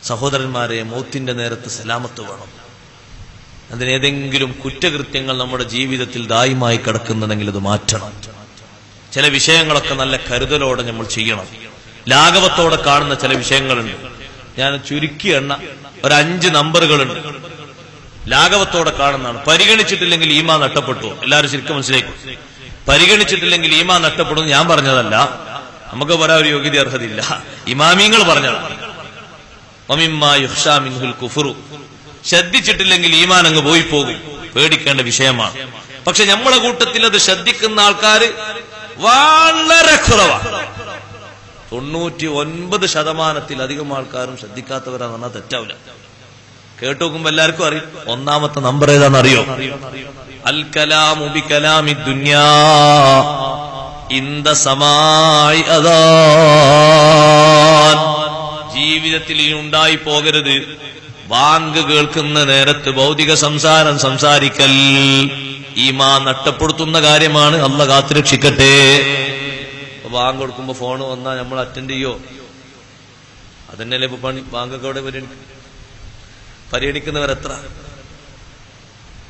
സഹോദരന്മാരെ, മൗത്തിന്റെ നേരത്ത് സലാമത്ത് വേണം. അതിനേതെങ്കിലും കുറ്റകൃത്യങ്ങൾ നമ്മുടെ ജീവിതത്തിൽ ദായിമായി കിടക്കുന്നുണ്ടെങ്കിൽ അത് മാറ്റണം. ചില വിഷയങ്ങളൊക്കെ നല്ല കരുതലോടെ നമ്മൾ ചെയ്യണം. ലാഘവത്തോടെ കാണുന്ന ചില വിഷയങ്ങളുണ്ട്. ഞാൻ ചുരുക്കി എണ്ണ ഒരു 5 നമ്പറുകളുണ്ട്. ലാഘവത്തോടെ കാണുന്നതാണ്. പരിഗണിച്ചിട്ടില്ലെങ്കിൽ ഈമാൻ നഷ്ടപ്പെട്ടു. എല്ലാവരും ശരിക്കും മനസ്സിലാക്കും. പരിഗണിച്ചിട്ടില്ലെങ്കിൽ ഈമാൻ നഷ്ടപ്പെടും. ഞാൻ പറഞ്ഞതല്ല, നമുക്ക് പറയാൻ ഒരു യോഗ്യത അർഹതയില്ല, ഇമാമിങ്ങൾ പറഞ്ഞതാണ്. ശ്രദ്ധിച്ചിട്ടില്ലെങ്കിൽ ഈമാൻ അങ്ങ് പോയി പോകും. പേടിക്കേണ്ട വിഷയമാണ്. പക്ഷെ നമ്മളെ കൂട്ടത്തിൽ അത് ശ്രദ്ധിക്കുന്ന ആൾക്കാര് വളരെ കുറവാണ്. 99% ആൾക്കാരും ശ്രദ്ധിക്കാത്തവരാന്ന് പറഞ്ഞാൽ തെറ്റാവില്ല. കേട്ടു നോക്കുമ്പോ എല്ലാവർക്കും അറിയും. ഒന്നാമത്തെ നമ്പർ ഏതാണെന്നറിയോ? അൽ കലാമു ബി കലാമി ദുനിയാ ഇന്ദ സമായി അദാൻ. ജീവിതത്തിൽ ഇനി ഉണ്ടായി പോകരുത് ബാങ്ക് കേൾക്കുന്ന നേരത്ത് ഭൗതിക സംസാരം സംസാരിക്കൽ. ഈമാൻ നഷ്ടപ്പെടുത്തുന്ന കാര്യമാണ്. അല്ലാഹു കാത്തുരക്ഷിക്കട്ടെ. ബാങ്ക് കൊടുക്കുമ്പോ ഫോൺ വന്നാൽ നമ്മൾ അറ്റൻഡ് ചെയ്യോ? അതന്നെയല്ലേ ഇപ്പൊ പണി. ബാങ്കൊക്കെ അവിടെ പരിഗണിക്കുന്നവരെത്ര?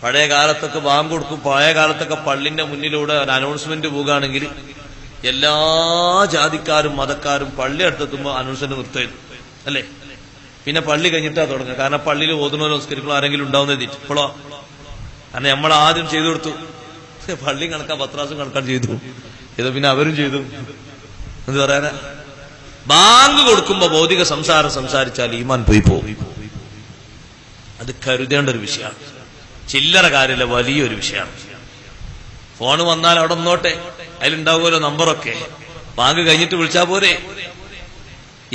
പഴയ കാലത്തൊക്കെ ബാങ്ക് കൊടുക്കും. പഴയ കാലത്തൊക്കെ പള്ളിന്റെ മുന്നിലൂടെ ഒരു അനൗൺസ്മെന്റ് പോകുകയാണെങ്കിൽ എല്ലാ ജാതിക്കാരും മതക്കാരും പള്ളി അടുത്തെത്തുമ്പോൾ അനൗൺസ്മെന്റ് നിർത്തുമായിരുന്നു, അല്ലേ? പിന്നെ പള്ളി കഴിഞ്ഞിട്ടാ തുടങ്ങുക. കാരണം പള്ളിയിൽ ഓതുന്നോ നമസ്കരിക്കണോ ആരെങ്കിലും ഉണ്ടാവുന്നത് ഇപ്പോഴോ? കാരണം നമ്മൾ ആദ്യം ചെയ്തു കൊടുത്തു. പള്ളി കണക്കാൻ പത്രാസും കണക്കാൻ ചെയ്തു. ഇത് പിന്നെ അവരും ചെയ്തു. എന്ത് പറയാനാ? ബാങ്ക് കൊടുക്കുമ്പോ ഭൗതിക സംസാരം സംസാരിച്ചാൽ ഈമാൻ പോയി പോകും. അത് കരുതേണ്ട ഒരു വിഷയമാണ്. ചില്ലറ കാര്യമില്ല, വലിയൊരു വിഷയമാണ്. ഫോണ് വന്നാൽ അവിടെ നിന്നോട്ടെ, അതിലുണ്ടാവുമല്ലോ നമ്പറൊക്കെ. ബാങ്ക് കഴിഞ്ഞിട്ട് വിളിച്ചാ പോരെ?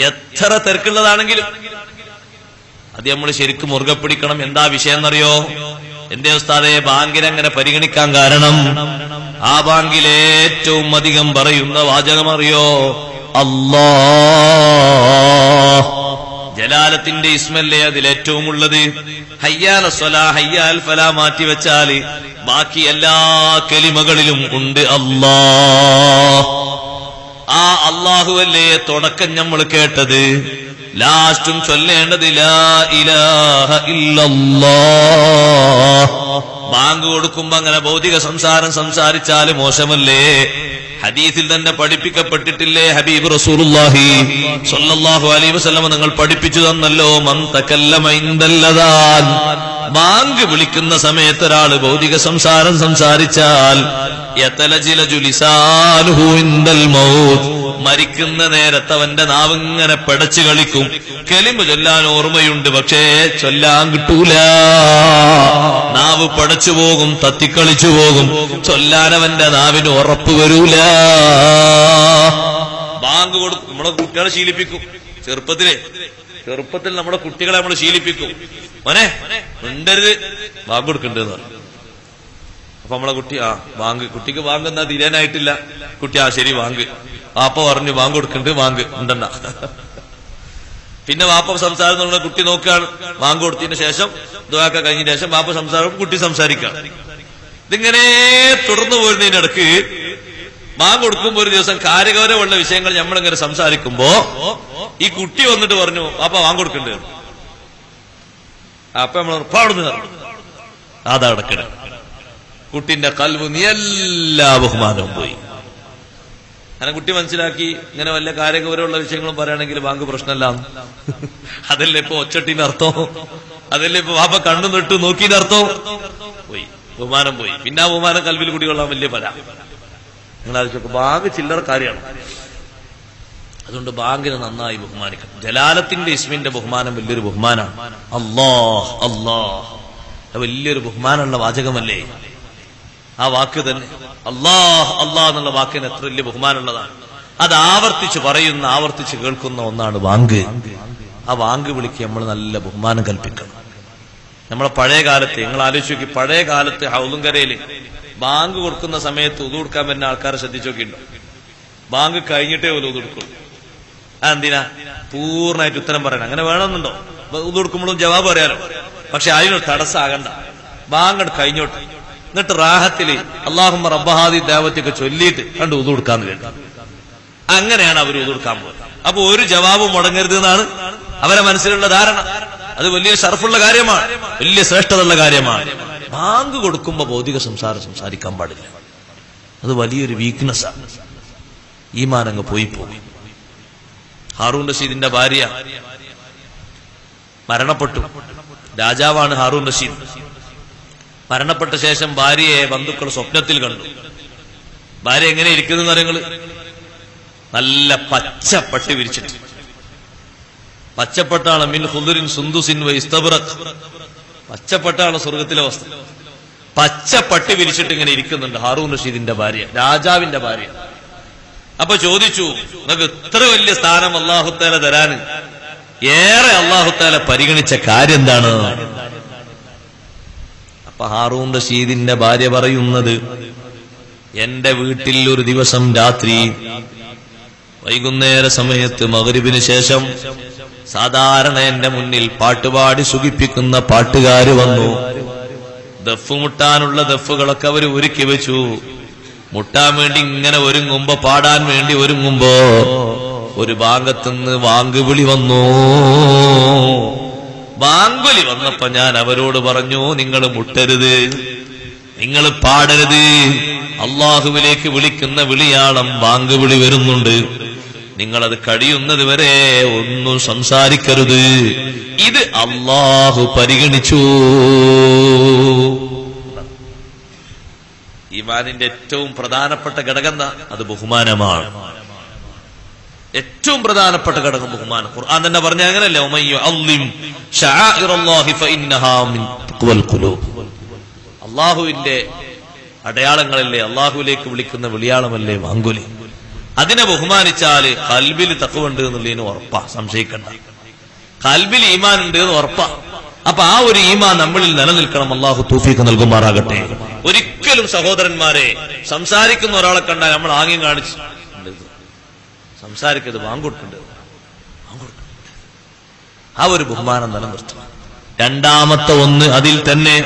എത്ര തിരക്കുള്ളതാണെങ്കിലും അത് നമ്മൾ ശരിക്കും മുറുകെ പിടിക്കണം. എന്താ വിഷയം എന്നറിയോ? എന്റെ ഉസ്താദെ, ബാങ്കിനെ പരിഗണിക്കാൻ കാരണം ആ ബാങ്കിലെ ഏറ്റവും അധികം പറയുന്ന വാചകം അറിയോ? അല്ലാഹ്. ജലാലത്തിന്റെ ഇസ്മല്ലേ അതിലേറ്റവും ഉള്ളത്. ഹയ്യാൽ സ്വലാ ഹയ്യാൽ ഫലാ മാറ്റി വെച്ചാല് ബാക്കി എല്ലാ കലിമകളിലും ഉണ്ട് അല്ലാഹ്. ആ അല്ലാഹുവല്ലേ തുടക്കം നമ്മൾ കേട്ടത്. ലാസ്റ്റും ചൊല്ലേണ്ടത് ലാ ഇലാഹ ഇല്ലല്ലാഹ്. ബാങ്ക് കൊടുക്കുമ്പോ അങ്ങനെ ഭൗതിക സംസാരം സംസാരിച്ചാല് മോശമല്ലേ? ഹദീസിൽ തന്നെ പഠിപ്പിക്കപ്പെട്ടിട്ടില്ലേ? ഹബീബ് റസൂലുള്ളാഹി സ്വല്ലല്ലാഹു അലൈഹി വസല്ലം നിങ്ങൾ പഠിപ്പിച്ചു തന്നല്ലോ, മൻ തകല്ലമ ഇൻദൽ അദാൻ. ബാങ്ക് വിളിക്കുന്ന സമയത്ത് ഒരാൾ ഭൗതിക സംസാരം സംസാരിച്ചാൽ യതലജിലജു ലിസാനുഹു ഇൻദൽ മൗത്ത്. മരിക്കുന്ന നേരത്ത് അവന്റെ നാവ് ഇങ്ങനെ പിടച്ചു കളിക്കും. കലിമ ചൊല്ലാൻ ഓർമ്മയുണ്ട്, പക്ഷേ ചൊല്ലാൻ കിട്ടൂല. നാവ് പടച്ചു പോകും, തത്തിക്കളിച്ചു പോകും. ചൊല്ലാൻ അവന്റെ നാവിന് ഉറപ്പ് വരൂല. ബാങ്ക് കൊടുക്കും. നമ്മളെ കുട്ടികളെ ശീലിപ്പിക്കും. ചെറുപ്പത്തിൽ നമ്മുടെ കുട്ടികളെ നമ്മൾ ശീലിപ്പിക്കും. മോനെ മിണ്ടരുത്, ബാങ്ക് കൊടുക്കണ്ടെന്ന് പറയും. അപ്പൊ നമ്മളെ കുട്ടി ബാങ്ക്, കുട്ടിക്ക് ബാങ്ക് എന്നാ തീരാനായിട്ടില്ല. കുട്ടി ശരി ബാങ്ക്. വാപ്പ പറഞ്ഞു ബാങ്ക് കൊടുക്കണ്ട്, ബാങ്ക് ഉണ്ടെന്ന. പിന്നെ വാപ്പ സംസാരം എന്നുള്ള കുട്ടി നോക്കുകയാണ്. ബാങ്ക് കൊടുത്തതിന് ശേഷം ദുആക്ക കഴിഞ്ഞതിന് ശേഷം വാപ്പ സംസാരം, കുട്ടി സംസാരിക്കുകയാണ്. ഇതിങ്ങനെ തുടർന്നു പോരുന്നതിന്റെ ഇടക്ക് ബാങ്ക് കൊടുക്കുമ്പോ ഒരു ദിവസം കാര്യഗൗരവമുള്ള വിഷയങ്ങൾ നമ്മളിങ്ങനെ സംസാരിക്കുമ്പോ ഈ കുട്ടി വന്നിട്ട് പറഞ്ഞു വാപ്പ ബാങ്ക് കൊടുക്കണ്ട്. അപ്പൊ നമ്മൾ ഉറപ്പാടുന്നു അതാ അടക്കണ. കുട്ടിന്റെ കൽവ് നീ എല്ലാ ബഹുമാനവും പോയി. അങ്ങനെ കുട്ടി മനസ്സിലാക്കി ഇങ്ങനെ വല്ല കാര്യഗൗരവമുള്ള വിഷയങ്ങളും പറയുകയാണെങ്കിൽ ബാങ്ക് പ്രശ്നമല്ല. അതല്ലേ ഇപ്പൊ ഒച്ചട്ടിന്റെ അർത്ഥം? അതല്ലേ ഇപ്പൊ വാപ്പ കണ്ണു നെട്ടു നോക്കിന്റെ അർത്ഥം? പോയി, ബഹുമാനം പോയി. പിന്നെ ആ ബഹുമാനം കൽവിൽ കുടികൊള്ളാൻ വലിയ പല. നിങ്ങൾ ആലോചിച്ചോക്കെ, ബാങ്ക് ചില്ലറ കാര്യമാണ്. അതുകൊണ്ട് ബാങ്കിനെ നന്നായി ബഹുമാനിക്കണം. ജലാലത്തിന്റെ ഇസ്മിന്റെ ബഹുമാനം വലിയൊരു ബഹുമാനാണ്. അല്ലാഹ് അല്ലാഹ് വലിയൊരു ബഹുമാനമുള്ള വാചകമല്ലേ ആ വാക്ക് തന്നെ? അല്ലാഹ് അല്ലാഹ് എന്നുള്ള വാക്കിന് എത്ര വലിയ ബഹുമാനമുള്ളതാണ്. അത് ആവർത്തിച്ച് പറയുന്ന, ആവർത്തിച്ച് കേൾക്കുന്ന ഒന്നാണ് ബാങ്ക്. ആ ബാങ്ക് വിളിക്ക് നമ്മൾ നല്ല ബഹുമാനം കൽപ്പിക്കണം. നമ്മളെ പഴയ കാലത്ത് നിങ്ങൾ ആലോചിച്ച് നോക്കി, പഴയ കാലത്ത് ഹൗലുങ്കരയില് ബാങ്ക് കൊടുക്കുന്ന സമയത്ത് ഉദു കൊടുക്കാൻ പറ്റുന്ന ആൾക്കാരെ ശ്രദ്ധിച്ചു നോക്കിയിട്ടുണ്ടോ? ബാങ്ക് കഴിഞ്ഞിട്ടേ ഉദു കൊടുക്കുള്ളൂ. അതെന്തിനാ? പൂർണ്ണമായിട്ട് ഉത്തരം പറയണം. അങ്ങനെ വേണമെന്നുണ്ടോ? ഉദു കൊടുക്കുമ്പോഴും ജവാബ് പറയാലോ. പക്ഷെ അതിനൊരു തടസ്സമാകണ്ട. ബാങ്ക് കഴിഞ്ഞോട്ട്, എന്നിട്ട് റാഹത്തില് അല്ലാഹുമ്മ റബ്ബ ഹാദി ദഅവത്തിയൊക്കെ ചൊല്ലിയിട്ട് കണ്ട് ഉദു കൊടുക്കാന്ന് കേട്ടു. അങ്ങനെയാണ് അവർ ഉദു കൊടുക്കാൻ പോകുന്നത്. അപ്പൊ ഒരു ജവാബ് മുടങ്ങരുത് എന്നാണ് അവരെ മനസ്സിലുള്ള ധാരണ. അത് വലിയ ഷർഫുള്ള കാര്യമാണ്, വലിയ ശ്രേഷ്ഠതയുള്ള കാര്യമാണ്. ബാങ്ക് കൊടുക്കുമ്പോ ഭൗതിക സംസാരിക്കാൻ പാടില്ല. അത് വലിയൊരു വീക്ക്നെസ്സാണ്. ഈമാൻ അങ്ങ് പോയി പോകും. ഹാറൂൺ റഷീദിന്റെ ഭാര്യ മരണപ്പെട്ടു. രാജാവാണ് ഹാറൂൺ റഷീദ്. മരണപ്പെട്ട ശേഷം ഭാര്യയെ ബന്ധുക്കൾ സ്വപ്നത്തിൽ കണ്ടു. ഭാര്യ എങ്ങനെ ഇരിക്കുന്നു അറിയങ്ങള്? നല്ല പച്ചപ്പട്ടി വിരിച്ചിട്ട്, പച്ചപ്പട്ടാണ് മിൻ ഖുദുരിൻ സുന്ദുസിൻ വ ഇസ്തബ്റഖ്, പച്ചപ്പട്ടാണ് സ്വർഗത്തിലെ വസ്ത്രം. പച്ചപ്പട്ടി വിരിച്ചിട്ട് ഇങ്ങനെ ഇരിക്കുന്നുണ്ട് ഹാറൂൺ റഷീദിന്റെ ഭാര്യ, രാജാവിന്റെ ഭാര്യ. അപ്പൊ ചോദിച്ചു, നിങ്ങൾക്ക് ഇത്ര വലിയ സ്ഥാനം അല്ലാഹുത്താല തരാന് ഏറെ അല്ലാഹുത്താല പരിഗണിച്ച കാര്യം എന്താണ്? അപ്പൊ ഹാറൂൺ റഷീദിന്റെ ഭാര്യ പറയുന്നത്, എന്റെ വീട്ടിൽ ഒരു ദിവസം രാത്രി വൈകുന്നേര സമയത്ത് മഗ്രിബിന് ശേഷം സാധാരണ എന്റെ മുന്നിൽ പാട്ടുപാടി സുഖിപ്പിക്കുന്ന പാട്ടുകാര് വന്നു. ദഫ് മുട്ടാനുള്ള ദഫുകളൊക്കെ അവർ ഒരുക്കി വെച്ചു. മുട്ടാൻ വേണ്ടി ഇങ്ങനെ ഒരുങ്ങുമ്പോ, പാടാൻ വേണ്ടി ഒരുങ്ങുമ്പോ ഒരു ഭാഗത്തുനിന്ന് വാങ്കുവിളി വന്നു. വാങ്കുവിളി വന്നപ്പോ ഞാൻ അവരോട് പറഞ്ഞു, നിങ്ങൾ മുട്ടരുത്, നിങ്ങൾ പാടരുത്. അള്ളാഹുവിലേക്ക് വിളിക്കുന്ന വിളിയാളം വാങ്കുവിളി വരുന്നുണ്ട്. നിങ്ങളത് കഴിയുന്നത് വരെ ഒന്നും സംസാരിക്കരുത്. ഇത് അള്ളാഹു പരിഗണിച്ചു. ഈമാനിന്റെ ഏറ്റവും പ്രധാനപ്പെട്ട ഘടകം എന്താ? അത് ബഹുമാനമാണ്. ഏറ്റവും പ്രധാനപ്പെട്ട ഘടകം ബഹുമാനം. ഖുർആൻ തന്നെ പറഞ്ഞ അങ്ങനല്ലേ, അള്ളാഹുവിന്റെ അടയാളങ്ങളല്ലേ, അള്ളാഹുവിലേക്ക് വിളിക്കുന്ന വിളിയാളമല്ലേ വാങ്കുലി. അതിനെ ബഹുമാനിച്ചാല് ഖൽബിൽ തഖ്വയുണ്ട് എന്നുള്ളതിന് ഉറപ്പാ, സംശയിക്കണ്ട. ഖൽബിൽ ഈമാൻ ഉണ്ട് എന്ന് ഉറപ്പാ. അപ്പൊ ആ ഒരു ഈമാൻ നമ്മളിൽ നിലനിൽക്കണം. അള്ളാഹു തൗഫീഖ് നൽകുമാറാകട്ടെ. ഒരിക്കലും സഹോദരന്മാരെ, സംസാരിക്കുന്ന ഒരാളെ കണ്ടാൽ നമ്മൾ ആംഗ്യം കാണിച്ച് സംസാരിക്കരുത്, വാങ്ങൊടുക്കണ്ട്. ആ ഒരു ബഹുമാനം നിലനിർത്തണം. രണ്ടാമത്തെ ഒന്ന്, അതിൽ തന്നെ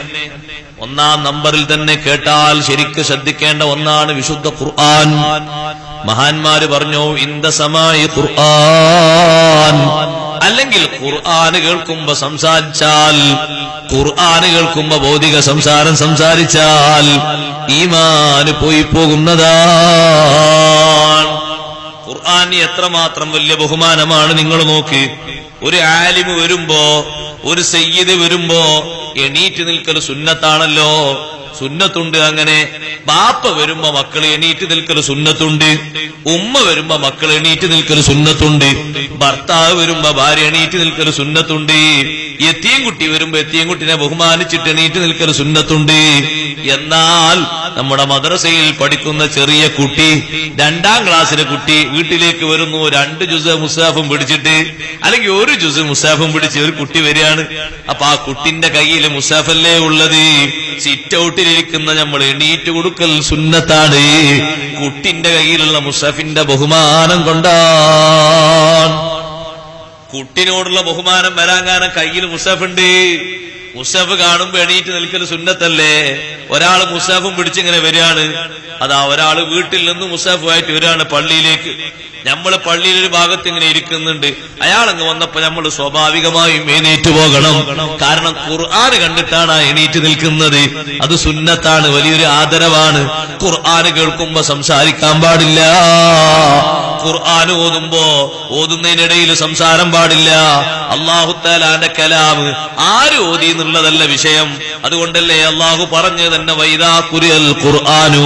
ഒന്നാം നമ്പറിൽ തന്നെ കേട്ടാൽ ശരിക്ക് ശ്രദ്ധിക്കേണ്ട ഒന്നാണ് വിശുദ്ധ ഖുർആൻ. മഹാന്മാര് പറഞ്ഞു, ഇന്ദ സമായി ഖുർആൻ, അല്ലെങ്കിൽ ഖുർആൻ കേൾക്കുമ്പോ സംസാരിച്ചാൽ, ഖുർആൻ കേൾക്കുമ്പോ ഭൗതിക സംസാരം സംസാരിച്ചാൽ ഈമാന് പോയി പോകുന്നതാണ്. ഖുർആൻ എത്രമാത്രം വലിയ ബഹുമാനമാണ് നിങ്ങൾ നോക്ക്. ഒരു ആലിമ് വരുമ്പോ, ഒരു സയ്യിദ് വരുമ്പോ എണീറ്റ് നിൽക്കൽ സുന്നത്താണല്ലോ, സുന്നത്തുണ്ട്. അങ്ങനെ ബാപ്പ വരുമ്പോ മക്കൾ എണീറ്റ് നിൽക്കൽ സുന്നത്തുണ്ട്, ഉമ്മ വരുമ്പോ മക്കൾ എണീറ്റ് നിൽക്കൽ സുന്നത്തുണ്ട്, ഭർത്താവ് വരുമ്പോ ഭാര്യ എണീറ്റ് നിൽക്കൽ സുന്നത്തുണ്ട്, യതീം കുട്ടി വരുമ്പോ യതീം കുട്ടിനെ ബഹുമാനിച്ചിട്ട് എണീറ്റ് നിൽക്കൽ സുന്നത്തുണ്ട്. എന്നാൽ നമ്മുടെ മദ്രസയിൽ പഠിക്കുന്ന ചെറിയ കുട്ടി, 2ാം ക്ലാസ്സിലെ കുട്ടി വീട്ടിലേക്ക് വരുന്നു, 2 ജുസ് മുസാഫും പിടിച്ചിട്ട്, അല്ലെങ്കിൽ 1 ജുസ് മുസാഫും പിടിച്ച് ഒരു കുട്ടി വരികയാണ്. അപ്പൊ ആ കുട്ടിന്റെ കയ്യിൽ മുസാഫല്ലേ ഉള്ളത്. സിറ്റ് ഔട്ടിലിരിക്കുന്ന നമ്മൾ എണീറ്റ് കൊടുക്കൽ സുന്നത്താണ്. കുട്ടിന്റെ കയ്യിലുള്ള മുസാഫിന്റെ ബഹുമാനം കൊണ്ടാണ്. കുട്ടിനോടുള്ള ബഹുമാനം വരാൻ കാരണം കയ്യിൽ മുസാഫുണ്ട്. മുസാഫ് കാണുമ്പോ എണീറ്റ് നിൽക്കൽ സുന്നത്തല്ലേ. ഒരാള് മുസാഫും പിടിച്ചിങ്ങനെ വരികയാണ്. അതാ ഒരാള് വീട്ടിൽ നിന്ന് മുസാഫുമായിട്ട് വരികയാണ് പള്ളിയിലേക്ക്. നമ്മള് പള്ളിയിൽ ഒരു ഭാഗത്ത് ഇങ്ങനെ ഇരിക്കുന്നുണ്ട്. അയാളങ്ങ് വന്നപ്പോ നമ്മൾ സ്വാഭാവികമായും എണീറ്റ് പോകണം. കാരണം ഖുർആൻ കണ്ടിട്ടാണ് എണീറ്റ് നിൽക്കുന്നത്. അത് സുന്നത്താണ്, വലിയൊരു ആദരവാണ്. ഖുർആൻ കേൾക്കുമ്പോ സംസാരിക്കാൻ പാടില്ല. ഖുർആൻ ഓതുന്നതിനിടയിൽ സംസാരം പാടില്ല. അല്ലാഹു തആലാന്റെ കലാം ആര് ഓതി എന്നുള്ളതല്ല വിഷയം. അതുകൊണ്ടല്ലേ അല്ലാഹു പറഞ്ഞു തന്നെ, വൈദാ ഖുരിഅൽ ഖുർആനു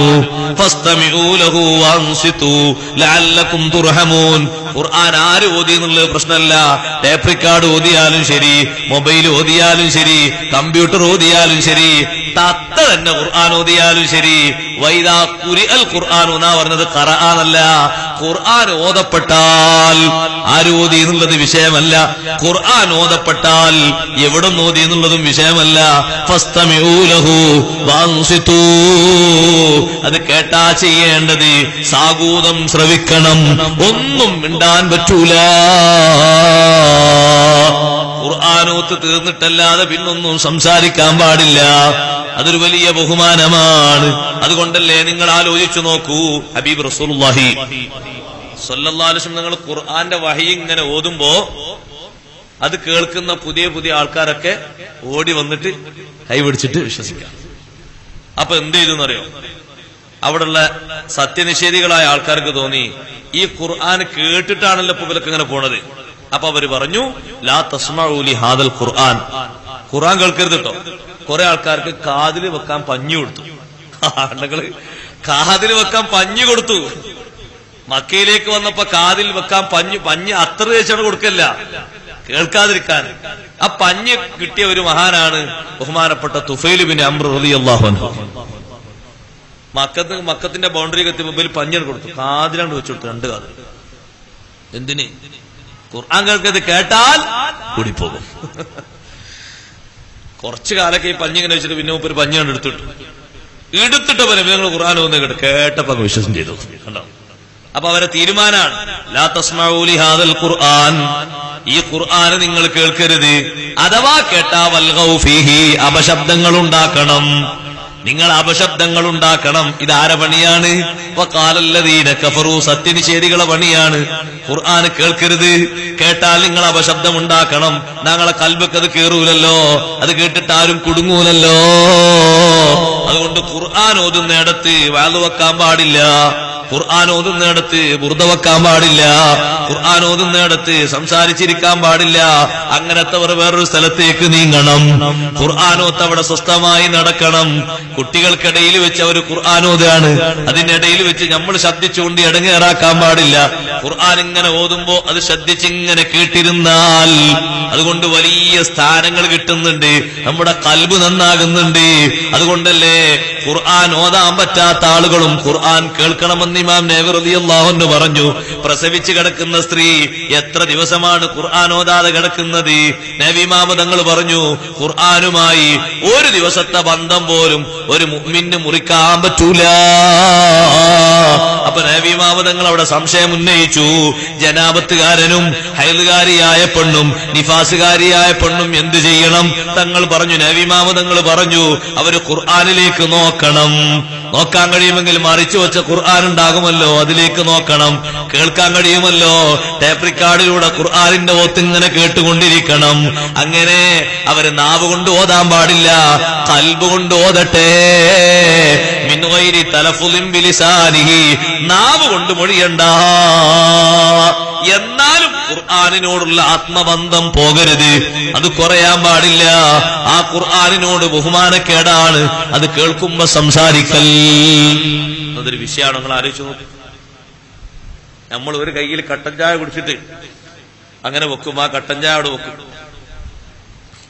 ഫസ്തമിഊ ലഹു വൻസിതു ലഅല്ലകും തുർഹമൂൻ. ഖുർആൻ ആര് ഓതി എന്നുള്ളത് പ്രശ്നമല്ല. ടേപ്പ് റെക്കോർഡ് ഓതിയാലും ശരി, മൊബൈൽ ഓതിയാലും ശരി, കമ്പ്യൂട്ടർ ഓതിയാലും ശരി, തത്ത തന്നെ ഖുർആൻ ഓതിയാലും ശരി. വൈദാ ഖുരിഅൽ ഖുർആനു എന്നാ പറഞ്ഞത്, ഖറആനല്ല. ഖുർആൻ ഓതപ്പെട്ടാൽ ആര് ഓതി എന്നുള്ളത് വിഷയമല്ല. ഖുർആൻ ഓതപ്പെട്ടാൽ എവിടെ ഓതി എന്നുള്ളതും വിഷയമല്ല. ഫസ്തമിഊ ലഹു വൻസിതു, അത് കേട്ടാ ചെയ്യേണ്ടത് സാഗൂതം ശ്രവിക്കണം, ഒന്നും മിണ്ടാൻ പറ്റൂല. ഖുർആനോത്ത് തീർന്നിട്ടല്ലാതെ പിന്നൊന്നും സംസാരിക്കാൻ പാടില്ല. അതൊരു വലിയ ബഹുമാനമാണ്. അതുകൊണ്ടല്ലേ നിങ്ങൾ ആലോചിച്ചു നോക്കൂ, ഹബീബ് റസൂലുള്ളാഹി സ്വല്ലല്ലാഹു അലൈഹി വസല്ലം നിങ്ങൾ ഖുർആന്റെ വഹി ഇങ്ങനെ ഓതുമ്പോ അത് കേൾക്കുന്ന പുതിയ പുതിയ ആൾക്കാരൊക്കെ ഓടി വന്നിട്ട് കൈപിടിച്ചിട്ട് വിശ്വസിക്കാം. അപ്പൊ എന്ത് ചെയ്തെന്നറിയോ? അവിടെയുള്ള സത്യനിഷേധികളായ ആൾക്കാർക്ക് തോന്നി ഈ ഖുർആൻ കേട്ടിട്ടാണല്ലോ ഇപ്പൊ ഇവരൊക്കെ ഇങ്ങനെ പോണത്. അപ്പൊ അവര് പറഞ്ഞു ലാ തസ്മഉ ലി ഹാദൽ ഖുർആൻ, ഖുർആൻ കേൾക്കരുത് കേട്ടോ. കുറെ ആൾക്കാർക്ക് കാതിൽ വെക്കാൻ പഞ്ഞു കൊടുത്തു. ആളുകള് കാതിൽ വെക്കാൻ പഞ്ഞു കൊടുത്തു. മക്കയിലേക്ക് വന്നപ്പോ കാതിൽ വെക്കാൻ പഞ്ഞ് അത്ര തേച്ചാണ് കൊടുക്കല്ല, കേൾക്കാതിരിക്കാൻ. ആ പഞ്ഞ് കിട്ടിയ ഒരു മഹാനാണ് ബഹുമാനപ്പെട്ട തുഫൈൽ ബിൻ അംർ റളിയല്ലാഹു അൻഹു. മക്കത്തിന്റെ ബൗണ്ടറി കത്തി മുമ്പിൽ പഞ്ഞൻ കൊടുത്തു, കാതിലാണ് വെച്ചു കൊടുത്തു, 2 കാതിൽ. എന്തിന്? ഖുർആൻ കേൾക്കരുത്, കേട്ടാൽ കൂടിപ്പോകും. കുറച്ചു കാലൊക്കെ ഈ പഞ്ഞിങ്ങനെ വെച്ചിട്ട് പിന്നെ ഒരു പഞ്ഞാണ് എടുത്തിട്ട് പോലെ നിങ്ങൾ ഖുർആൻ ഒന്ന് കേട്ടപ്പോ വിശ്വാസം ചെയ്തു. കണ്ടോ? അപ്പൊ അവരെ തീരുമാനാണ് ലാ തസ്മഉ ലി ഹാദൽ ഖുർആൻ, ഈ ഖുർആൻ നിങ്ങൾ കേൾക്കരുത്. അഥവാ കേട്ടാ വൽഗൗ ഫീഹി, അപശബ്ദങ്ങൾ ഉണ്ടാക്കണം, നിങ്ങൾ അപശബ്ദങ്ങൾ ഉണ്ടാക്കണം. ഇതാര പണിയാണ്? വഖാലല്ലദീന കഫറൂ, സത്യനിഷേധികളെ പണിയാണ്. ഖുർആൻ കേൾക്കരുത്, കേട്ടാൽ നിങ്ങൾ അപശബ്ദം ഉണ്ടാക്കണം. ഞങ്ങളെ കൽബക്ക് അത് കേറൂലല്ലോ, അത് കേട്ടിട്ട് ആരും കുടുങ്ങൂലല്ലോ. അതുകൊണ്ട് ഖുർആൻ ഓതുന്നിടത്ത് വാള് വെക്കാൻ പാടില്ല, ഖുർആൻ ഓതുന്നിടത്ത് ബുർദ വെക്കാൻ പാടില്ല, ഖുർആൻ ഓതുന്നിടത്ത് സംസാരിച്ചിരിക്കാൻ പാടില്ല. അങ്ങനത്തെവർ വേറൊരു സ്ഥലത്തേക്ക് നീങ്ങണം. ഖുർആനോത്ത് അവിടെ സ്വസ്ഥമായി നടക്കണം. കുട്ടികൾക്കിടയിൽ വെച്ച് അവർ ഖുർആനോതാണ്, അതിനിടയിൽ വെച്ച് നമ്മൾ ശബ്ദിച്ചുകൊണ്ട് ഇടങ്ങേറാക്കാൻ പാടില്ല. ഖുർആൻ ഇങ്ങനെ ഓതുമ്പോ അത് ശ്രദ്ധിച്ചിങ്ങനെ കേട്ടിരുന്നാൽ അതുകൊണ്ട് വലിയ സ്ഥാനങ്ങൾ കിട്ടുന്നുണ്ട്, നമ്മുടെ കൽബ് നന്നാകുന്നുണ്ട്. അതുകൊണ്ടല്ലേ ഖുർആൻ ഓതാൻ പറ്റാത്ത ആളുകളും ഖുർആൻ കേൾക്കണമെന്ന് ഇമാം നബി റളിയല്ലാഹു അൻഹു പറഞ്ഞു. പ്രസവിച്ച് കിടക്കുന്ന സ്ത്രീ എത്ര ദിവസമാണ് ഖുർആൻ ഓതാതെ കിടക്കുന്നത്? നബി ഇമാം തങ്ങൾ പറഞ്ഞു ഖുർആനുമായി ഒരു ദിവസത്തെ ബന്ധം പോലും ഒരു മുഅ്മിന് മുറിക്കാൻ പറ്റൂല. അപ്പൊ നബി ഇമാം തങ്ങൾ അവിടെ സംശയം ഉന്നയിച്ചു. ജനാബത്തുകാരനും ഹൈലുകാരിയായ പെണ്ണും നിഫാസുകാരിയായ പെണ്ണും എന്ത് ചെയ്യണം? തങ്ങൾ പറഞ്ഞു, നബി ഇമാം തങ്ങൾ പറഞ്ഞു അവര് ഖുർആനിലേക്ക് നോക്കണം. നോക്കാൻ കഴിയുമെങ്കിൽ മറിച്ചു വെച്ച ഖുർആൻ ഉണ്ടാകുമല്ലോ, അതിലേക്ക് നോക്കണം. കേൾക്കാൻ കഴിയുമല്ലോ, ടേപ്പ് റിക്കാർഡിലൂടെ ഖുർആനിന്റെ ഓത്തിങ്ങനെ കേട്ടുകൊണ്ടിരിക്കണം. അങ്ങനെ അവര് നാവ് കൊണ്ട് ഓതാൻ പാടില്ല, ഖൽബ് കൊണ്ട് ഓതട്ടെ. മിൻ ഗൈരി തലഫുളിൻ ബിലിസാനിഹി, നാവ് കൊണ്ട് മൊഴിയണ്ട. എന്നാലും ഖുർആനിനോടുള്ള ആത്മബന്ധം പോകരുത്, അത് കുറയാൻ പാടില്ല. ആ ഖുർആനിനോട് ബഹുമാനക്കേടാണ് അത് കേൾക്കുമ്പോ സംസാരിക്കൽ. അതൊരു വിഷയമാണ്. നിങ്ങൾ ആലോചിച്ചു നോക്കും, നമ്മൾ ഒരു കയ്യിൽ കട്ടൻ ചായ കുടിച്ചിട്ട് അങ്ങനെ വെക്കും, ആ കട്ടൻ ചായ അവിടെ വെക്കും.